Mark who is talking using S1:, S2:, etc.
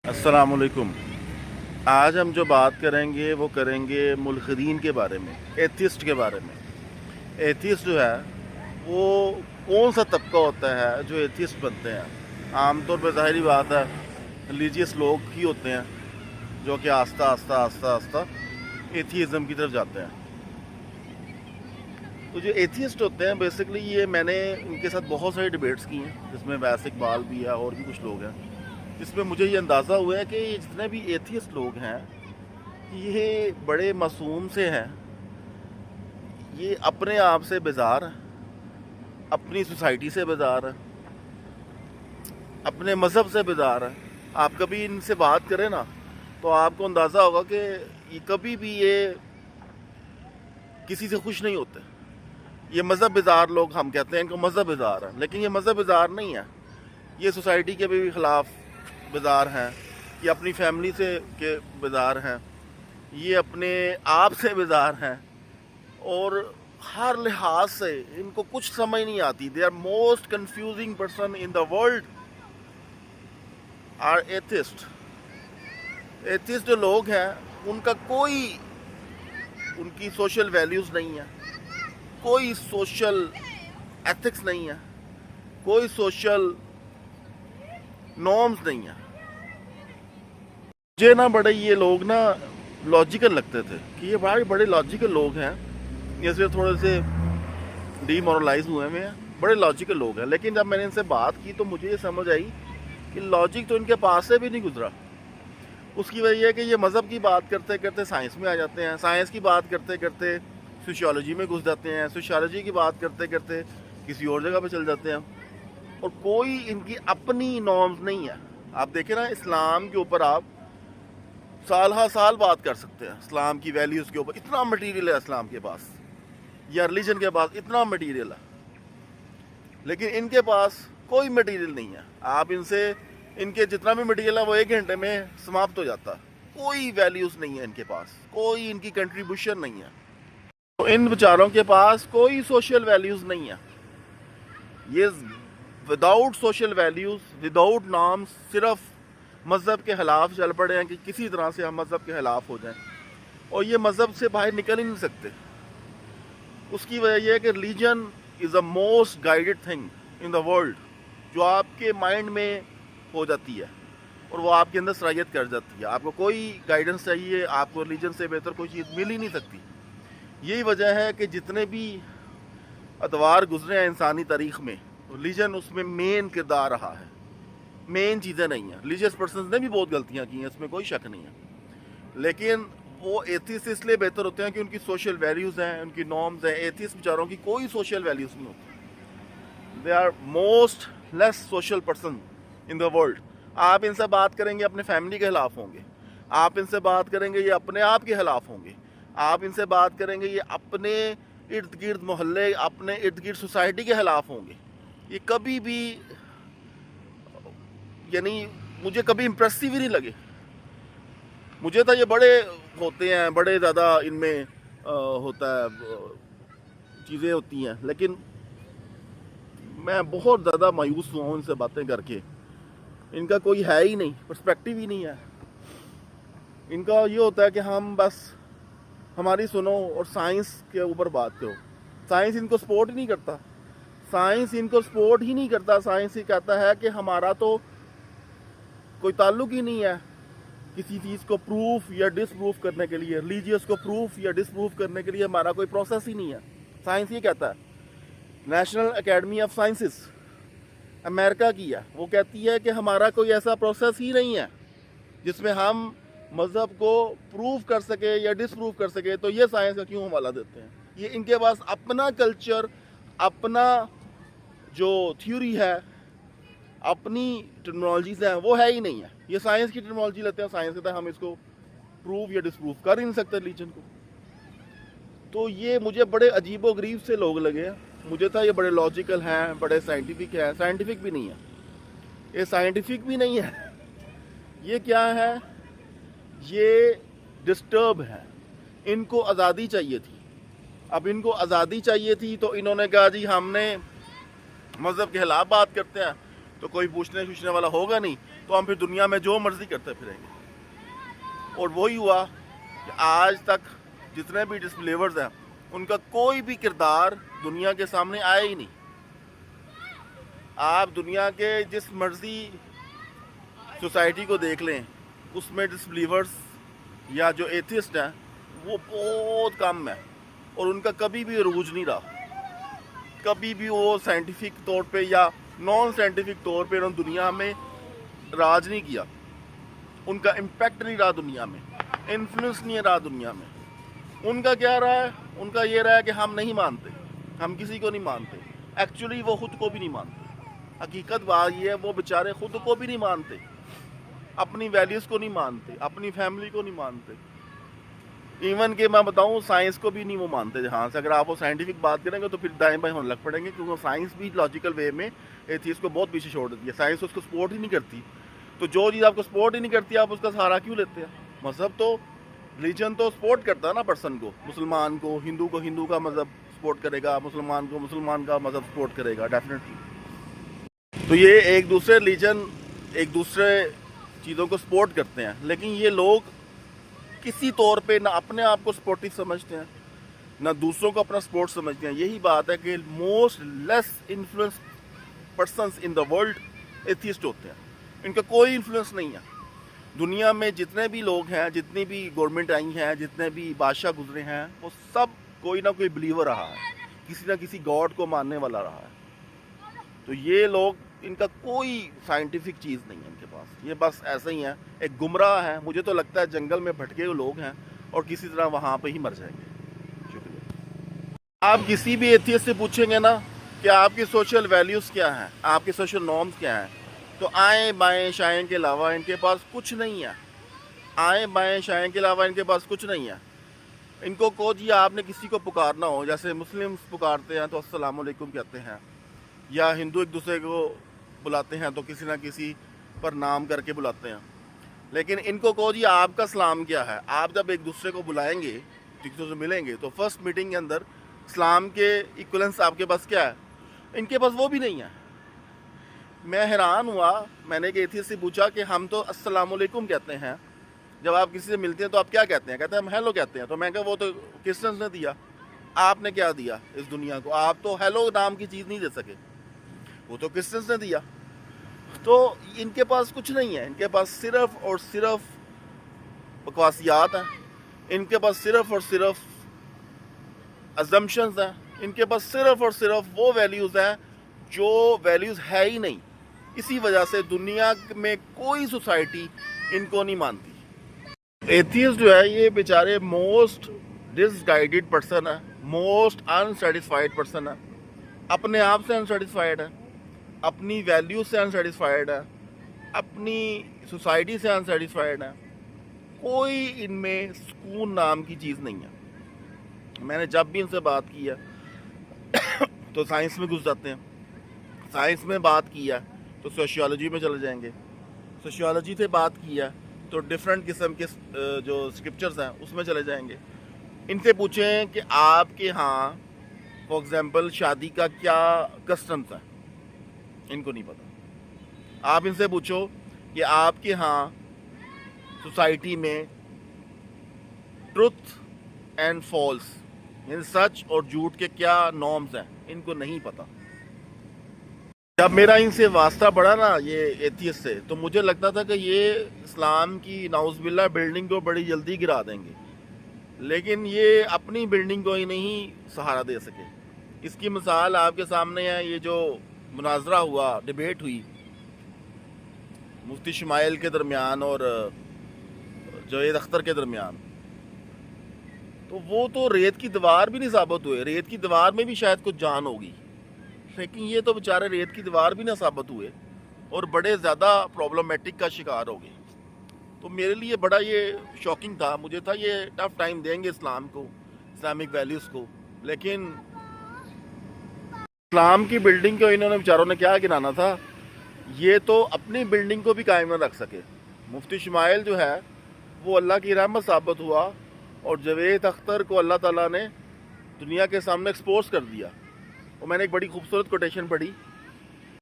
S1: अस्सलाम वालेकुम। आज हम जो बात करेंगे वो करेंगे मुल्हिदीन के बारे में, एथिस्ट के बारे में। एथिस्ट जो है वो कौन सा तबका होता है जो एथिस्ट बनते हैं। आमतौर पर ज़ाहिरी बात है रिलीजियस लोग ही होते हैं जो कि आस्ता आस्ता आस्ता आस्ता एथिज़म की तरफ जाते हैं। तो जो एथिस्ट होते हैं बेसिकली ये मैंने इनके साथ बहुत सारी डिबेट्स की हैं, जिसमें वैसे इकबाल भी है और भी कुछ लोग हैं, जिसमें मुझे ये अंदाज़ा हुआ है कि ये जितने भी एथियस्ट लोग हैं ये बड़े मासूम से हैं। ये अपने आप से बेजार हैं, अपनी सोसाइटी से बेजार हैं, अपने मज़हब से बेजार हैं। आप कभी इनसे बात करें ना तो आपको अंदाज़ा होगा कि ये कभी भी ये किसी से खुश नहीं होते। ये मज़हब बेजार लोग हम कहते हैं इनको मज़हब बेजार है, लेकिन ये मज़हब बेजार नहीं है। ये सोसाइटी के भी ख़िलाफ़ बेजार हैं, ये अपनी फैमिली से के बेजार हैं, ये अपने आप से बेजार हैं और हर लिहाज से इनको कुछ समझ नहीं आती। They are most confusing person in the world are atheist. Atheist जो लोग हैं उनका कोई उनकी सोशल वैल्यूज़ नहीं है, कोई सोशल एथिक्स नहीं है, कोई सोशल नॉर्म्स नहीं है। मुझे ना बड़े ये लोग ना लॉजिकल लगते थे कि ये बड़े लॉजिकल लोग हैं, ये सिर्फ थोड़े से डीमोरलाइज हुए हुए हैं, बड़े लॉजिकल लोग हैं। लेकिन जब मैंने इनसे बात की तो मुझे ये समझ आई कि लॉजिक तो इनके पास से भी नहीं गुजरा। उसकी वजह यह है कि ये मज़हब की बात करते करते साइंस में आ जाते हैं, साइंस की बात करते करते सोशियोलॉजी में घुस जाते हैं, सोशियोलॉजी की बात करते करते किसी और जगह पे चल जाते हैं, और कोई इनकी अपनी नॉर्म्स नहीं है। आप देखें ना, इस्लाम के ऊपर आप साल हा साल बात कर सकते हैं, इस्लाम की वैल्यूज़ के ऊपर इतना मटीरियल है इस्लाम के पास, या रिलीजन के पास इतना मटीरियल है, लेकिन इनके पास कोई मटीरियल नहीं है। आप इनसे इनके जितना भी मटीरियल है वो 1 घंटे में समाप्त हो जाता है। कोई वैल्यूज़ नहीं है इनके पास, कोई इनकी कंट्रीब्यूशन नहीं है। तो इन बेचारों के पास कोई सोशल वैल्यूज़ नहीं है। ये without social values, without norms, सिर्फ मज़हब के ख़िलाफ़ चल पड़े हैं कि किसी तरह से हम मज़हब के ख़िलाफ़ हो जाएं, और ये मज़हब से बाहर निकल ही नहीं सकते। उसकी वजह यह है कि religion is the most guided thing in the world, जो आपके माइंड में हो जाती है और वो आपके अंदर सराहियत कर जाती है। आपको कोई गाइडेंस चाहिए, आपको रिलीजन से बेहतर कोई चीज़ मिल ही नहीं सकती। यही वजह है कि जितने भी अदवार गुजरे हैं इंसानी तारीख़ में, रिलीजन उसमें मेन किरदार रहा है, मेन चीज़ें नहीं हैं। रिलीजियस पर्सन्स ने भी बहुत गलतियाँ की हैं, इसमें कोई शक नहीं है, लेकिन वो एथिस्ट इसलिए बेहतर होते हैं कि उनकी सोशल वैल्यूज़ हैं, उनकी नॉर्म्स हैं। एथिस्ट बेचारों की कोई सोशल वैल्यूज़ नहीं होती। They are most less social person in the world. आप इनसे बात करेंगे अपने फैमिली के ख़िलाफ़ होंगे, आप इनसे बात करेंगे ये अपने आप के ख़िलाफ़ होंगे, आप इनसे बात करेंगे ये अपने इर्द गिर्द मोहल्ले, अपने इर्द गिर्द सोसाइटी के ख़िलाफ़ होंगे। ये कभी भी, यानी मुझे कभी इम्प्रेसिव ही नहीं लगे। मुझे तो ये बड़े होते हैं, बड़े ज़्यादा इनमें होता है, चीज़ें होती हैं, लेकिन मैं बहुत ज़्यादा मायूस हुआ हूँ इनसे बातें करके। इनका कोई है ही नहीं, पर्सपेक्टिव ही नहीं है। इनका ये होता है कि हम बस हमारी सुनो और साइंस के ऊपर बात करो। साइंस इनको सपोर्ट ही नहीं करता, साइंस इनको सपोर्ट ही नहीं करता। साइंस ही कहता है कि हमारा तो कोई ताल्लुक ही नहीं है किसी चीज़ को प्रूफ या डिसप्रूफ करने के लिए, रिलीजियस को प्रूफ या डिसप्रूफ करने के लिए हमारा कोई प्रोसेस ही नहीं है। साइंस ये कहता है, national academy of sciences America की है, वो कहती है कि हमारा कोई ऐसा प्रोसेस ही नहीं है जिसमें हम मज़हब को प्रूफ कर सके या डिसप्रूफ कर सके। तो ये साइंस का क्यों हवाला देते हैं? ये इनके पास अपना कल्चर, अपना जो थ्योरी है, अपनी टेक्नोलॉजीज़ हैं, वो है ही नहीं है। ये साइंस की टेक्नोलॉजी लेते हैं, साइंस कहता है हम इसको प्रूव या डिसप्रूव कर ही नहीं सकते रिलीजन को। तो ये मुझे बड़े अजीबो गरीब से लोग लगे। मुझे था ये बड़े लॉजिकल हैं, बड़े साइंटिफिक हैं। साइंटिफिक भी नहीं है ये, साइंटिफिक भी नहीं है। ये क्या है? ये डिस्टर्ब है। इनको आज़ादी चाहिए थी। अब इनको आज़ादी चाहिए थी तो इन्होंने कहा जी हमने मज़हब के खिलाफ बात करते हैं तो कोई पूछने वाला होगा नहीं, تو ہم پھر دنیا میں جو مرضی کرتے پھریں گے. اور وہی ہوا کہ آج تک جتنے بھی ڈسبلیورز ہیں ان کا کوئی بھی کردار دنیا کے سامنے آیا ہی نہیں. آپ دنیا کے جس مرضی سوسائٹی کو دیکھ لیں اس میں ڈسبلیورز یا جو ایتھیسٹ ہیں وہ بہت کم ہے, اور ان کا کبھی بھی عروج نہیں رہا. کبھی بھی وہ سائنٹیفک طور پہ یا نان سائنٹیفک طور پہ انہوں نے دنیا میں راج نہیں کیا. ان کا امپیکٹ نہیں رہا دنیا میں, انفلوئنس نہیں رہا دنیا میں. ان کا کیا رہا ہے؟ ان کا یہ رہا ہے کہ ہم نہیں مانتے, ہم کسی کو نہیں مانتے. ایکچولی وہ خود کو بھی نہیں مانتے. حقیقت بات یہ ہے وہ بیچارے خود کو بھی نہیں مانتے, اپنی ویلیوز کو نہیں مانتے, اپنی فیملی کو نہیں مانتے. ایون کہ میں بتاؤں سائنس کو بھی نہیں وہ مانتے. جہاں سے اگر آپ وہ سائنٹیفک بات کریں گے تو پھر دائیں بائیں ہونے لگ پڑیں گے, کیونکہ سائنس بھی لاجیکل وے میں ایتھیسٹ کو بہت پیچھے چھوڑ دیتی ہے. سائنس اس کو سپورٹ ہی نہیں کرتی. تو جو چیز آپ کو سپورٹ ہی نہیں کرتی آپ اس کا سہارا کیوں لیتے ہیں؟ مذہب تو, ریلیجن تو سپورٹ کرتا ہے نا پرسن کو. مسلمان کو ہندو کا مذہب سپورٹ کرے گا, مسلمان کو مسلمان کا مذہب سپورٹ کرے گا ڈیفینیٹلی. تو یہ ایک دوسرے ریلیجن ایک دوسرے چیزوں کو سپورٹ کرتے ہیں, لیکن یہ لوگ کسی طور پہ نہ اپنے آپ کو سپورٹو سمجھتے ہیں نہ دوسروں کو اپنا سپورٹ سمجھتے ہیں. یہی بات ہے کہ most less influence persons in the world atheist ہوتے ہیں. ان کا کوئی انفلوئنس نہیں ہے. دنیا میں جتنے بھی لوگ ہیں, جتنی بھی گورنمنٹ آئی ہیں, جتنے بھی بادشاہ گزرے ہیں, وہ سب کوئی نہ کوئی بلیور رہا ہے, کسی نہ کسی گاڈ کو ماننے والا رہا ہے. تو یہ لوگ, ان کا کوئی سائنٹیفک چیز نہیں ہے ان کے پاس. یہ بس ایسے ہی ہیں, ایک گمراہ ہیں. مجھے تو لگتا ہے جنگل میں بھٹکے ہوئے لوگ ہیں اور کسی طرح وہاں پہ ہی مر جائیں گے. شکریہ. آپ کسی بھی ایتھیسٹ سے پوچھیں گے نا کہ آپ کی سوشل ویلیوز کیا ہیں, آپ کے سوشل نارمز کیا ہیں, تو آئیں بائیں شائیں کے علاوہ ان کے پاس کچھ نہیں ہے. آئیں بائیں شائیں کے علاوہ ان کے پاس کچھ نہیں ہے. ان کو کہو جی آپ نے کسی کو پکارنا ہو, جیسے مسلمس پکارتے ہیں تو السلام علیکم کہتے ہیں, یا ہندو ایک دوسرے کو بلاتے ہیں تو کسی نہ کسی پر نام کر کے بلاتے ہیں. لیکن ان کو کہو جی آپ کا سلام کیا ہے. آپ جب ایک دوسرے کو بلائیں گے, ایک دوسرے سے ملیں گے, تو فرسٹ میٹنگ کے اندر اسلام کے ایکولنس آپ کے پاس کیا ہے؟ ان کے پاس وہ بھی نہیں ہے. میں حیران ہوا, میں نے ایک ایتھیسٹ سے پوچھا کہ ہم تو السلام علیکم کہتے ہیں, جب آپ کسی سے ملتے ہیں تو آپ کیا کہتے ہیں؟ کہتے ہیں ہم ہیلو کہتے ہیں. تو میں کہا وہ تو کرسچنس نے دیا, آپ نے کیا دیا اس دنیا کو؟ آپ تو ہیلو نام کی چیز نہیں دے سکے, وہ تو کرسچنس نے دیا. تو ان کے پاس کچھ نہیں ہے. ان کے پاس صرف اور صرف بکواسیات ہیں. ان کے پاس صرف اور صرف ازمپشنز ہیں. ان کے پاس صرف اور صرف وہ ویلیوز ہیں جو ویلیوز ہے ہی نہیں. اسی وجہ سے دنیا میں کوئی سوسائٹی ان کو نہیں مانتی. ایتھیسٹ جو ہے یہ بیچارے موسٹ ڈس گائیڈڈ پرسن ہے, موسٹ انسیٹسفائیڈ پرسن ہے. اپنے آپ سے انسیٹسفائیڈ ہے, اپنی ویلیوز سے انسیٹسفائیڈ ہے, اپنی سوسائٹی سے انسیٹسفائیڈ ہے. کوئی ان میں سکون نام کی چیز نہیں ہے. میں نے جب بھی ان سے بات کی ہے تو سائنس میں گھس جاتے ہیں, سائنس میں بات کی ہے تو سوشیالوجی میں چلے جائیں گے, سوشیالوجی سے بات کی ہے تو ڈفرینٹ قسم کے جو اسکرپچرز ہیں اس میں چلے جائیں گے. ان سے پوچھیں کہ آپ کے ہاں فار ایگزامپل شادی کا کیا کسٹمز ہیں, ان کو نہیں پتا. آپ ان سے پوچھو کہ آپ کے ہاں سوسائٹی میں ٹروتھ اینڈ فالس یعنی سچ اور جھوٹ کے کیا نارمز ہیں, ان کو نہیں پتا. جب میرا ان سے واسطہ بڑھا نا یہ ایتھیسٹ سے, تو مجھے لگتا تھا کہ یہ اسلام کی نعوذ باللہ بلڈنگ کو بڑی جلدی گرا دیں گے, لیکن یہ اپنی بلڈنگ کو ہی نہیں سہارا دے سکے. اس کی مثال آپ کے سامنے ہے, یہ جو مناظرہ ہوا, ڈیبیٹ ہوئی مفتی شمائل کے درمیان اور جوید اختر کے درمیان, تو وہ تو ریت کی دیوار بھی نہیں ثابت ہوئے. ریت کی دیوار میں بھی شاید کچھ جان ہوگی, لیکن یہ تو بیچارے ریت کی دیوار بھی نہ ثابت ہوئے اور بڑے زیادہ پرابلمٹک کا شکار ہو گئے. تو میرے لیے بڑا یہ شاکنگ تھا. مجھے تھا یہ ٹف ٹائم دیں گے اسلام کو, اسلامک ویلیوز کو, لیکن اسلام کی بلڈنگ کو انہوں نے بیچاروں نے کیا گرانا تھا. یہ تو اپنی بلڈنگ کو بھی قائم نہ رکھ سکے. مفتی شمائل جو ہے وہ اللہ کی رحمت ثابت ہوا, اور جوید اختر کو اللہ تعالیٰ نے دنیا کے سامنے ایکسپوز کر دیا. اور میں نے ایک بڑی خوبصورت کوٹیشن پڑھی